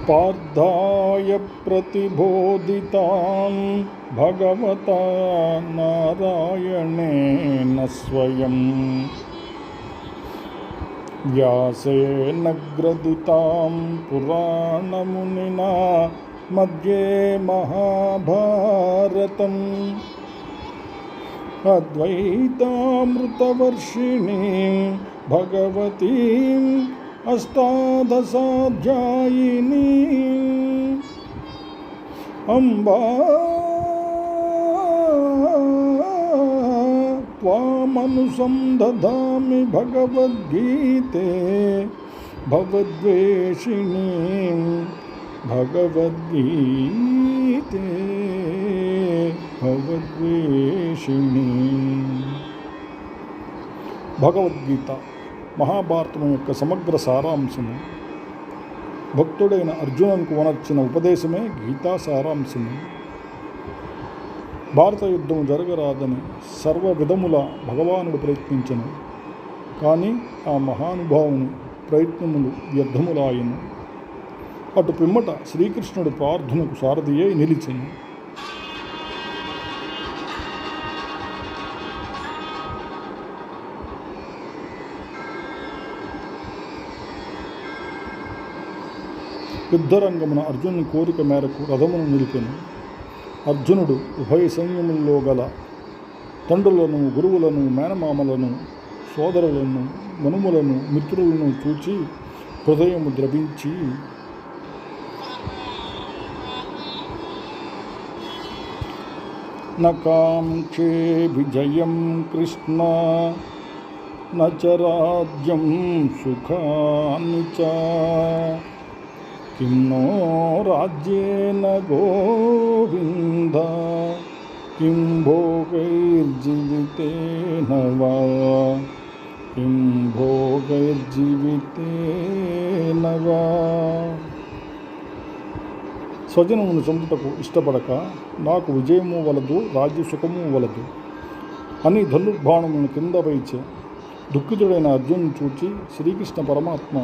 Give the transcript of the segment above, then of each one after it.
पार्थाय प्रतिबोधितान् भगवता नारायणेन स्वयं व्यासेन ग्रथितां पुराणमुनिना मध्ये महाभारतम् अद्वैतामृतवर्षिणीं भगवतीम् अष्टादशाध्यायिनीम् अम्बा त्वामनुसंदधामि भगवद्गीते भवद्वेषिणीं भगवद्गीते भगवद्वेषिणीं। భగవద్గీత మహాభారతం యొక్క సమగ్ర సారాంశము. భక్తుడైన అర్జునునికి వనర్చిన ఉపదేశమే గీతా సారాంశము. భారత యుద్ధము జరగరాదని సర్వ విధముల భగవానుడు ప్రయత్నించను, కానీ ఆ మహానుభావుని ప్రయత్నములు వ్యర్థములాయను. అటు పిమ్మట శ్రీకృష్ణుడు పార్థునకు సారథియై నిలిచెను. యుద్ధరంగమున అర్జునుని కోరిక మేరకు రథమును నిలిపెను. అర్జునుడు ఉభయ సైన్యముల్లో గల తండ్రులను, గురువులను, మేనమామలను, సోదరులను, మనుములను, మిత్రులను చూచి హృదయము ద్రవించి నకాంక్షే విజయం కృష్ణ నచరాజ్యం సుఖాని చ కిం నో రాజ్యేన గోవింద కిం భోగైర్జీవితేన వా కిం భోగైర్జీవితేన వా. స్వజనమును చంపుటకు ఇష్టపడక నాకు విజయము వలదు, రాజ్యసుఖము వలదు అని ధనుర్బాణమును కింద వైచే దుఃఖితుడైన అర్జునుని చూచి శ్రీకృష్ణ పరమాత్మ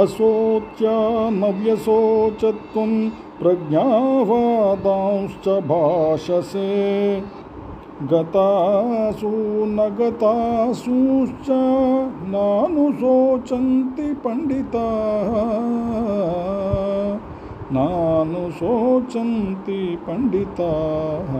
అశోచ్యా నవ్యశోచత్వం ప్రజ్ఞావాదాంశ్చ భాషసే గతాసు నగతాసూశ్చ నానుశోచంతి పండితాః